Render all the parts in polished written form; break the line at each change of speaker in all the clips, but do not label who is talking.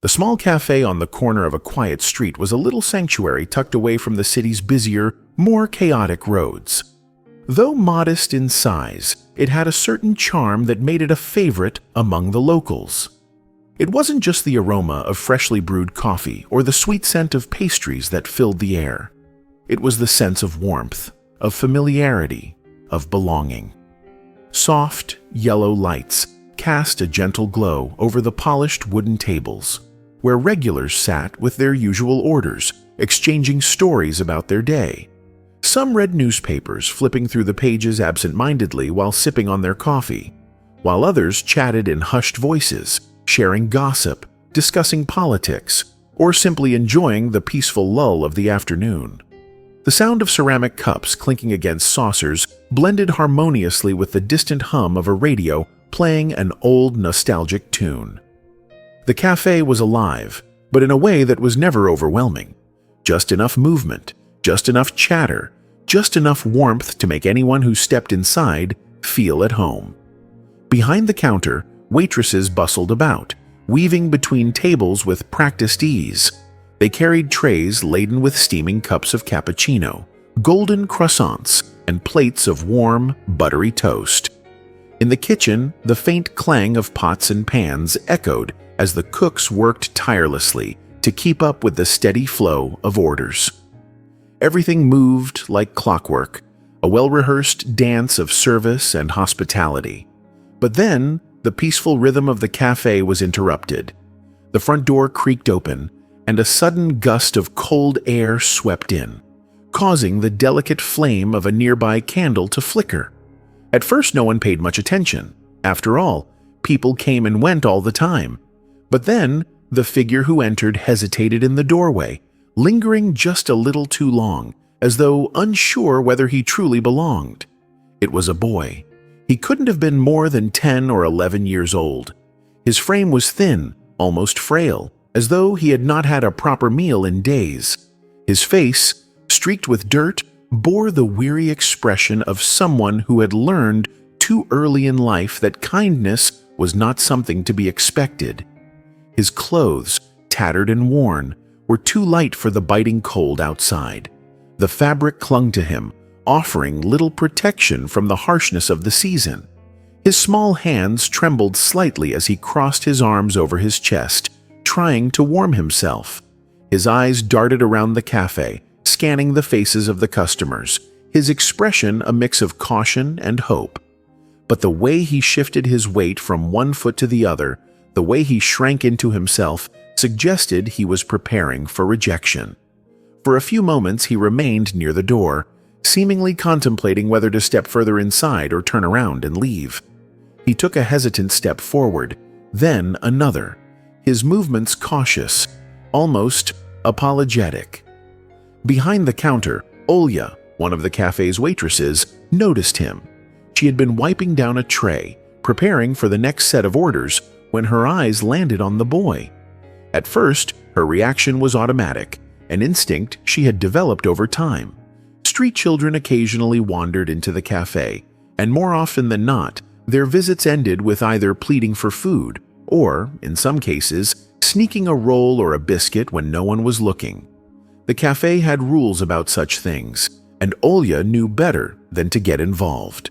The small cafe on the corner of a quiet street was a little sanctuary tucked away from the city's busier, more chaotic roads. Though modest in size, it had a certain charm that made it a favorite among the locals. It wasn't just the aroma of freshly brewed coffee or the sweet scent of pastries that filled the air. It was the sense of warmth, of familiarity, of belonging. Soft, yellow lights cast a gentle glow over the polished wooden tables, where regulars sat with their usual orders, exchanging stories about their day. Some read newspapers, flipping through the pages absent-mindedly while sipping on their coffee, while others chatted in hushed voices, sharing gossip, discussing politics, or simply enjoying the peaceful lull of the afternoon. The sound of ceramic cups clinking against saucers blended harmoniously with the distant hum of a radio playing an old nostalgic tune. The cafe was alive, but in a way that was never overwhelming. Just enough movement, just enough chatter, just enough warmth to make anyone who stepped inside feel at home. Behind the counter, waitresses bustled about, weaving between tables with practiced ease. They carried trays laden with steaming cups of cappuccino, golden croissants, and plates of warm, buttery toast. In the kitchen, the faint clang of pots and pans echoed as the cooks worked tirelessly to keep up with the steady flow of orders. Everything moved like clockwork, a well-rehearsed dance of service and hospitality. But then, the peaceful rhythm of the cafe was interrupted. The front door creaked open, and a sudden gust of cold air swept in, causing the delicate flame of a nearby candle to flicker. At first, no one paid much attention. After all, people came and went all the time. But then, the figure who entered hesitated in the doorway, lingering just a little too long, as though unsure whether he truly belonged. It was a boy. He couldn't have been more than 10 or 11 years old. His frame was thin, almost frail, as though he had not had a proper meal in days. His face, streaked with dirt, bore the weary expression of someone who had learned too early in life that kindness was not something to be expected. His clothes, tattered and worn, were too light for the biting cold outside. The fabric clung to him, offering little protection from the harshness of the season. His small hands trembled slightly as he crossed his arms over his chest, trying to warm himself. His eyes darted around the cafe, scanning the faces of the customers, his expression a mix of caution and hope. But the way he shifted his weight from one foot to the other, the way he shrank into himself, suggested he was preparing for rejection. For a few moments he remained near the door, seemingly contemplating whether to step further inside or turn around and leave. He took a hesitant step forward, then another, his movements cautious, almost apologetic. Behind the counter, Olya, one of the cafe's waitresses, noticed him. She had been wiping down a tray, preparing for the next set of orders, when her eyes landed on the boy. At first, her reaction was automatic, an instinct she had developed over time. Street children occasionally wandered into the cafe, and more often than not, their visits ended with either pleading for food or, in some cases, sneaking a roll or a biscuit when no one was looking. The cafe had rules about such things, and Olya knew better than to get involved.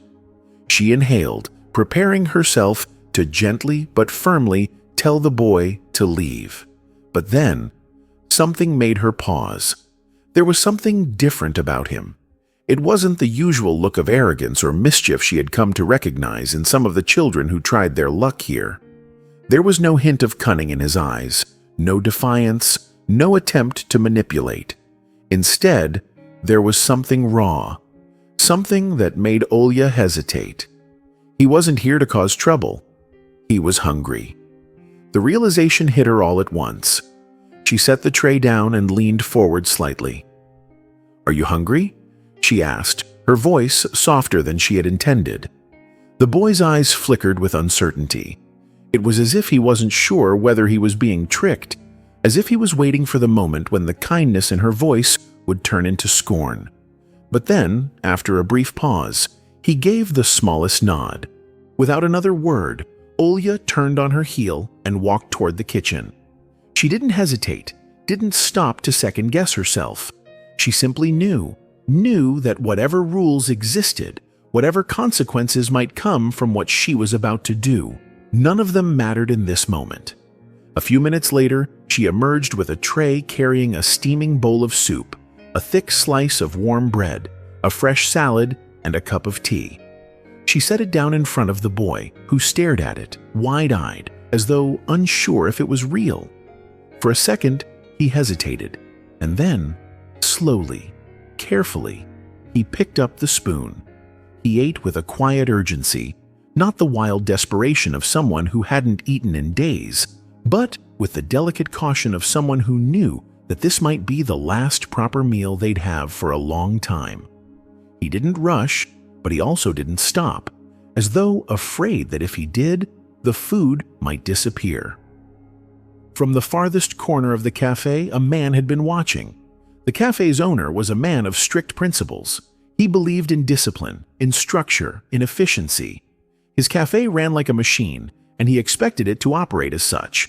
She inhaled, preparing herself to gently but firmly tell the boy to leave. But then, something made her pause. There was something different about him. It wasn't the usual look of arrogance or mischief she had come to recognize in some of the children who tried their luck here. There was no hint of cunning in his eyes, no defiance, no attempt to manipulate. Instead, there was something raw, something that made Olya hesitate. He wasn't here to cause trouble. He was hungry. The realization hit her all at once. She set the tray down and leaned forward slightly. "Are you hungry?" she asked, her voice softer than she had intended. The boy's eyes flickered with uncertainty. It was as if he wasn't sure whether he was being tricked, as if he was waiting for the moment when the kindness in her voice would turn into scorn. But then, after a brief pause, he gave the smallest nod. Without another word, Olya turned on her heel and walked toward the kitchen. She didn't hesitate, didn't stop to second-guess herself. She simply knew that whatever rules existed, whatever consequences might come from what she was about to do, none of them mattered in this moment. A few minutes later, she emerged with a tray carrying a steaming bowl of soup, a thick slice of warm bread, a fresh salad, and a cup of tea. She set it down in front of the boy, who stared at it, wide-eyed, as though unsure if it was real. For a second, he hesitated, and then, slowly, carefully, he picked up the spoon. He ate with a quiet urgency, not the wild desperation of someone who hadn't eaten in days, but with the delicate caution of someone who knew that this might be the last proper meal they'd have for a long time. He didn't rush, but he also didn't stop, as though afraid that if he did, the food might disappear. From the farthest corner of the cafe, a man had been watching. The cafe's owner was a man of strict principles. He believed in discipline, in structure, in efficiency. His cafe ran like a machine, and he expected it to operate as such.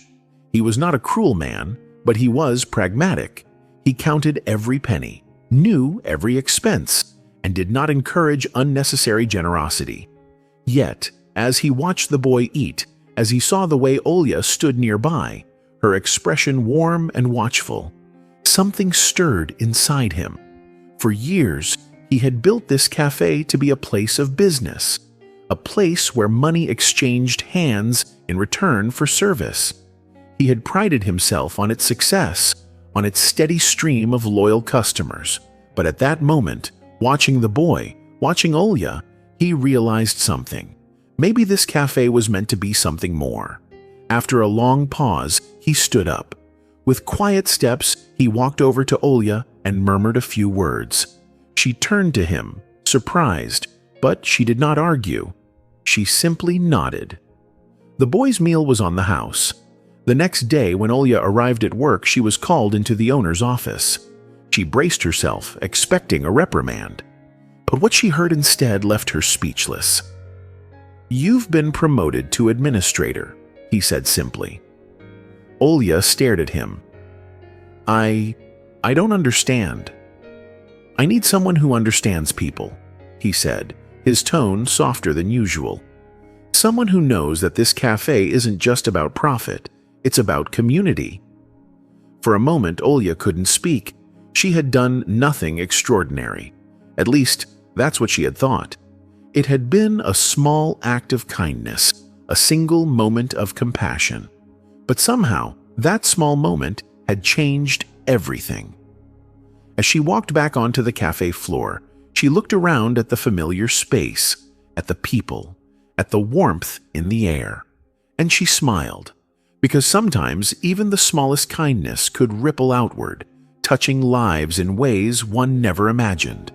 He was not a cruel man, but he was pragmatic. He counted every penny, knew every expense, and did not encourage unnecessary generosity. Yet, as he watched the boy eat, as he saw the way Olya stood nearby, her expression warm and watchful, something stirred inside him. For years, he had built this cafe to be a place of business, a place where money exchanged hands in return for service. He had prided himself on its success, on its steady stream of loyal customers. But at that moment, watching the boy, watching Olya, he realized something. Maybe this cafe was meant to be something more. After a long pause, he stood up. With quiet steps, he walked over to Olya and murmured a few words. She turned to him, surprised, but she did not argue. She simply nodded. The boy's meal was on the house. The next day, when Olya arrived at work, she was called into the owner's office. She braced herself, expecting a reprimand. But what she heard instead left her speechless. "You've been promoted to administrator," he said simply. Olya stared at him. I don't understand." "I need someone who understands people," he said, his tone softer than usual. "Someone who knows that this cafe isn't just about profit, it's about community." For a moment, Olya couldn't speak. She had done nothing extraordinary. At least, that's what she had thought. It had been a small act of kindness, a single moment of compassion. But somehow, that small moment had changed everything. As she walked back onto the cafe floor, she looked around at the familiar space, at the people, at the warmth in the air. And she smiled, because sometimes even the smallest kindness could ripple outward, touching lives in ways one never imagined.